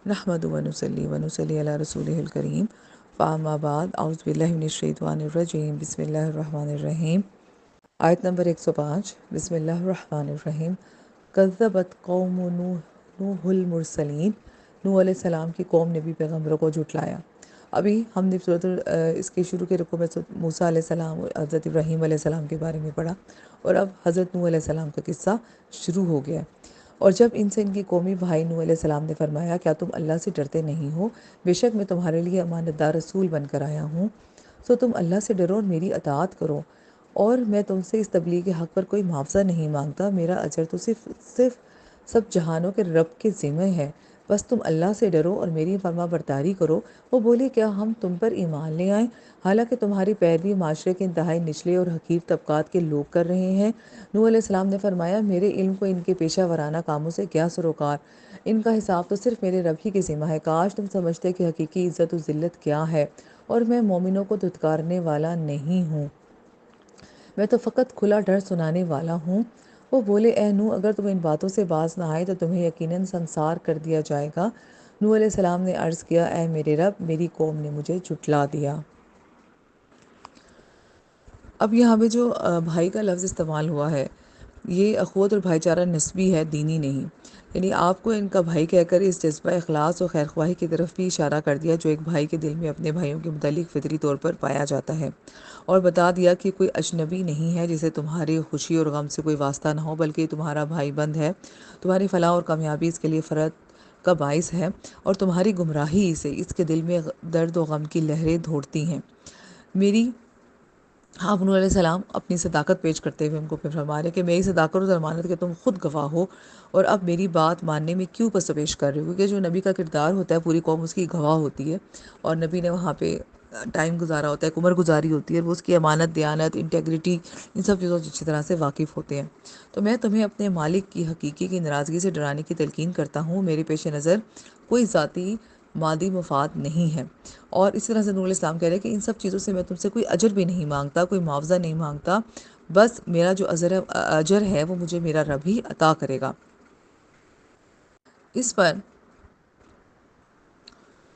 نحمد ونصلی علی رسول الکریم فاما بعد اعوذ باللہ من الشیطان الرجیم بسم اللہ الرحمن الرحیم۔ آیت نمبر 105۔ بسم اللہ الرحمن الرحیم۔ کذبت قوم نوح المرسلین، نوح علیہ السلام کی قوم نے بھی پیغمبروں کو جھٹلایا۔ ابھی ہم نے اس کے شروع کے رکوع میں موسیٰ علیہ السلام اور حضرت ابراہیم علیہ السلام کے بارے میں پڑھا، اور اب حضرت نوح علیہ السلام کا قصہ شروع ہو گیا ہے۔ اور جب ان سے ان کی قومی بھائی نوح علیہ السلام نے فرمایا، کیا تم اللہ سے ڈرتے نہیں ہو؟ بے شک میں تمہارے لیے امانت دار رسول بن کر آیا ہوں، سو تم اللہ سے ڈرو اور میری اطاعت کرو، اور میں تم سے اس تبلیغ کے حق پر کوئی معاوضہ نہیں مانگتا، میرا اجر تو صرف سب جہانوں کے رب کے ذمہ ہے، بس تم اللہ سے ڈرو اور میری فرما برداری کرو۔ وہ بولے، کیا ہم تم پر ایمان لے آئیں حالانکہ تمہاری پیروی معاشرے کے انتہائی نچلے اور حقیر طبقات کے لوگ کر رہے ہیں؟ نوح علیہ السلام نے فرمایا، میرے علم کو ان کے پیشہ ورانہ کاموں سے کیا سروکار، ان کا حساب تو صرف میرے رب ہی کے ذمہ ہے۔ کاش تم سمجھتے کہ حقیقی عزت و ذلت کیا ہے، اور میں مومنوں کو دھتکارنے والا نہیں ہوں، میں تو فقط کھلا ڈر سنانے والا ہوں۔ وہ بولے، اے نوح، اگر تم ان باتوں سے باز نہ آئے تو تمہیں یقیناً سنسار کر دیا جائے گا۔ نوح علیہ السلام نے عرض کیا، اے میرے رب، میری قوم نے مجھے جھٹلا دیا۔ اب یہاں پہ جو بھائی کا لفظ استعمال ہوا ہے، یہ اخوت اور بھائی چارہ نسبی ہے، دینی نہیں۔ یعنی آپ کو ان کا بھائی کہہ کر اس جذبہ اخلاص اور خیر خواہی کی طرف بھی اشارہ کر دیا جو ایک بھائی کے دل میں اپنے بھائیوں کے متعلق فطری طور پر پایا جاتا ہے، اور بتا دیا کہ کوئی اجنبی نہیں ہے جسے تمہاری خوشی اور غم سے کوئی واسطہ نہ ہو، بلکہ تمہارا بھائی بند ہے، تمہاری فلاح اور کامیابی اس کے لیے فرد کا باعث ہے، اور تمہاری گمراہی سے اس کے دل میں درد و غم کی لہریں دوڑتی ہیں۔ میری آپ نوح علیہ السلام اپنی صداقت پیش کرتے ہوئے ان کو پھر فرما رہے کہ میری صداقت اور ضمانت کے تم خود گواہ ہو، اور اب میری بات ماننے میں کیوں پس پیش کر رہے ہو؟ کیونکہ جو نبی کا کردار ہوتا ہے پوری قوم اس کی گواہ ہوتی ہے، اور نبی نے وہاں پہ ٹائم گزارا ہوتا ہے، ایک عمر گزاری ہوتی ہے، وہ اس کی امانت، دیانت، انٹیگریٹی، ان سب چیزوں سے اچھی طرح سے واقف ہوتے ہیں۔ تو میں تمہیں اپنے مالک کی حقیقی کی ناراضگی سے ڈرانے کی تلقین کرتا ہوں، میرے پیش نظر کوئی ذاتی مادی مفاد نہیں ہے۔ اور اسی طرح سے نور علیہ السلام کہہ رہے ہیں کہ ان سب چیزوں سے میں تم سے کوئی اجر بھی نہیں مانگتا، کوئی معاوضہ نہیں مانگتا، بس میرا جو اجر ہے وہ مجھے میرا رب ہی عطا کرے گا۔ اس پر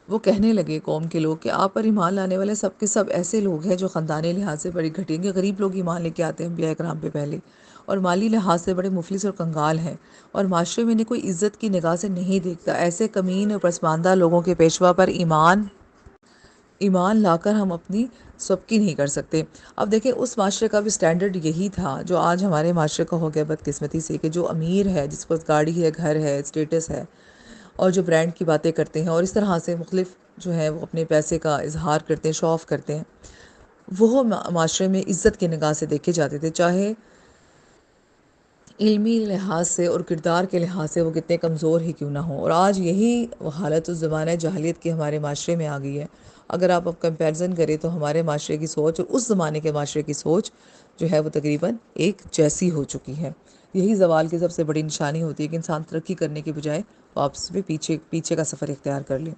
وہ کہنے لگے قوم کے لوگ کہ آپ پر ایمان لانے والے سب کے سب ایسے لوگ ہیں جو خاندانی لحاظ سے بڑے گھٹیں گے، غریب لوگ ایمان لے کے آتے ہیں انبیاء کرام پہ پہلے، اور مالی لحاظ سے بڑے مفلس اور کنگال ہیں، اور معاشرے میں انہیں کوئی عزت کی نگاہ سے نہیں دیکھتا۔ ایسے کمین اور پسماندہ لوگوں کے پیشوا پر ایمان لا کر ہم اپنی سبکی نہیں کر سکتے۔ اب دیکھیں اس معاشرے کا بھی سٹینڈرڈ یہی تھا جو آج ہمارے معاشرے کا ہو گیا بدقسمتی سے، کہ جو امیر ہے، جس کے پاس گاڑی ہے، گھر ہے، اسٹیٹس ہے، اور جو برانڈ کی باتیں کرتے ہیں اور اس طرح سے مختلف جو ہے وہ اپنے پیسے کا اظہار کرتے ہیں، شو آف کرتے ہیں، وہ معاشرے میں عزت کی نگاہ سے دیکھے جاتے تھے، چاہے علمی لحاظ سے اور کردار کے لحاظ سے وہ کتنے کمزور ہی کیوں نہ ہوں۔ اور آج یہی حالت اس زمانہ جاہلیت کی ہمارے معاشرے میں آ گئی ہے۔ اگر آپ اب کمپیرزن کریں تو ہمارے معاشرے کی سوچ اور اس زمانے کے معاشرے کی سوچ جو ہے وہ تقریباً ایک جیسی ہو چکی ہے۔ یہی زوال کی سب سے بڑی نشانی ہوتی ہے کہ انسان ترقی کرنے کے بجائے واپس بھی پیچھے کا سفر اختیار کر لے۔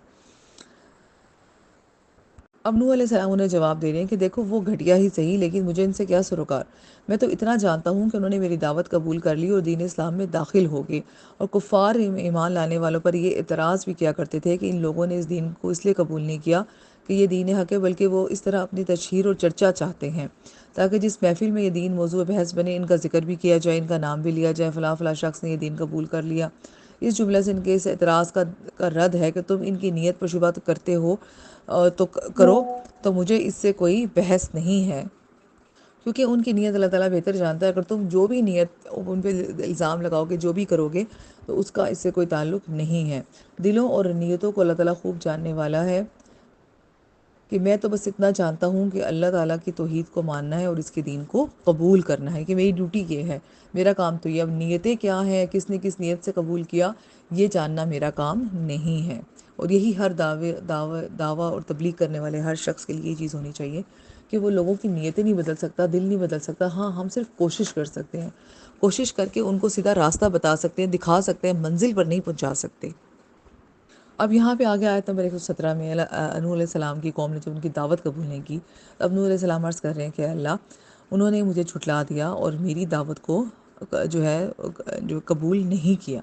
اب نوح علیہ السلام انہیں جواب دے رہے ہیں کہ دیکھو وہ گھٹیا ہی صحیح، لیکن مجھے ان سے کیا سروکار، میں تو اتنا جانتا ہوں کہ انہوں نے میری دعوت قبول کر لی اور دین اسلام میں داخل ہو گئے، اور کفار ایمان لانے والوں پر یہ اعتراض بھی کیا کرتے تھے کہ ان لوگوں نے اس دین کو اس لیے قبول نہیں کیا کہ یہ دین حق ہے، بلکہ وہ اس طرح اپنی تشہیر اور چرچا چاہتے ہیں تاکہ جس محفل میں یہ دین موضوع بحث بنے ان کا ذکر بھی کیا جائے، ان کا نام بھی لیا جائے، فلاں فلاں شخص نے یہ دین قبول کر لیا۔ اس جملے سے ان کے اس اعتراض کا رد ہے کہ تم ان کی نیت پر شبہ کرتے ہو تو کرو، تو مجھے اس سے کوئی بحث نہیں ہے، کیونکہ ان کی نیت اللہ تعالیٰ بہتر جانتا ہے۔ اگر تم جو بھی نیت ان پہ الزام لگاؤ گے، جو بھی کرو گے، تو اس کا اس سے کوئی تعلق نہیں ہے۔ دلوں اور نیتوں کو اللہ تعالیٰ خوب جاننے والا ہے، کہ میں تو بس اتنا جانتا ہوں کہ اللہ تعالیٰ کی توحید کو ماننا ہے اور اس کے دین کو قبول کرنا ہے، کہ میری ڈیوٹی یہ ہے، میرا کام تو یہ۔ اب نیتیں کیا ہیں، کس نے کس نیت سے قبول کیا، یہ جاننا میرا کام نہیں ہے۔ اور یہی ہر دعویٰ اور تبلیغ کرنے والے ہر شخص کے لیے یہ چیز ہونی چاہیے کہ وہ لوگوں کی نیتیں نہیں بدل سکتا، دل نہیں بدل سکتا، ہاں ہم صرف کوشش کر سکتے ہیں، کوشش کر کے ان کو سیدھا راستہ بتا سکتے ہیں، دکھا سکتے ہیں، منزل پر نہیں پہنچا سکتے۔ اب یہاں پہ آگے آیت نمبر 117 میں نوح علیہ السلام کی قوم نے جب ان کی دعوت قبول نہیں کی، اب نوح علیہ السلام عرض کر رہے ہیں کہ اللہ، انہوں نے مجھے جھٹلا دیا اور میری دعوت کو جو ہے جو قبول نہیں کیا۔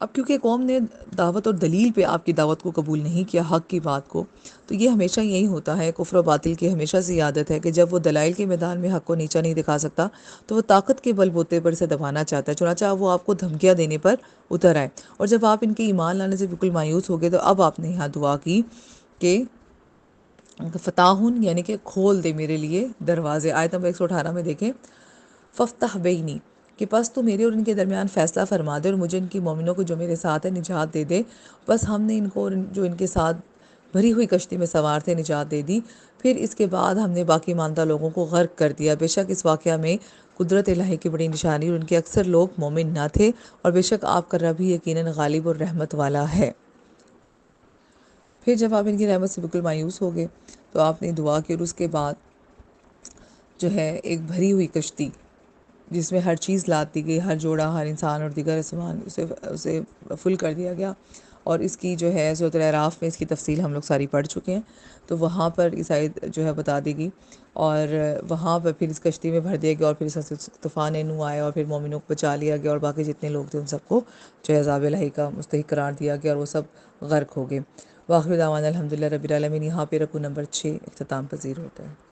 اب کیونکہ قوم نے دعوت اور دلیل پہ آپ کی دعوت کو قبول نہیں کیا، حق کی بات کو، تو یہ ہمیشہ یہی ہوتا ہے، کفر و باطل کی ہمیشہ سے عادت ہے کہ جب وہ دلائل کے میدان میں حق کو نیچا نہیں دکھا سکتا تو وہ طاقت کے بل بوتے پر سے دبانا چاہتا ہے، چنانچہ وہ آپ کو دھمکیاں دینے پر اتر آئے۔ اور جب آپ ان کے ایمان لانے سے بالکل مایوس ہو گئے تو اب آپ نے یہاں دعا کی کہ فتحن، یعنی کہ کھول دے میرے لیے دروازے۔ آیت نمبر 118 میں دیکھیں، ففتح بینی، کہ پس تو میرے اور ان کے درمیان فیصلہ فرما دے اور مجھے ان کی مومنوں کو جو میرے ساتھ ہے نجات دے دے۔ بس ہم نے ان کو اور جو ان کے ساتھ بھری ہوئی کشتی میں سوار تھے نجات دے دی، پھر اس کے بعد ہم نے باقی ماندہ لوگوں کو غرق کر دیا۔ بے شک اس واقعہ میں قدرت الہی کی بڑی نشانی، اور ان کے اکثر لوگ مومن نہ تھے، اور بے شک آپ کا رب ہی یقیناً غالب اور رحمت والا ہے۔ پھر جب آپ ان کی رحمت سے بالکل مایوس ہو گئے تو آپ نے دعا کی، اور اس کے بعد جو ہے ایک بھری ہوئی کشتی جس میں ہر چیز لاد دی گئی، ہر جوڑا، ہر انسان اور دیگر سامان، اسے فل کر دیا گیا۔ اور اس کی جو ہے سورۃ الاعراف میں اس کی تفصیل ہم لوگ ساری پڑھ چکے ہیں، تو وہاں پر اس آیت جو ہے بتا دی گئی، اور وہاں پر پھر اس کشتی میں بھر دیا گیا، اور پھر اس طوفان نو آیا اور پھر مومنوں کو بچا لیا گیا، اور باقی جتنے لوگ تھے ان سب کو جو ہے عذاب الہی کا مستحق قرار دیا گیا، اور وہ سب غرق ہو گئے۔ وآخر دعوانا الحمدللہ رب العالمین۔ یہاں پہ رکوع نمبر 6 اختتام پذیر ہوتا ہے۔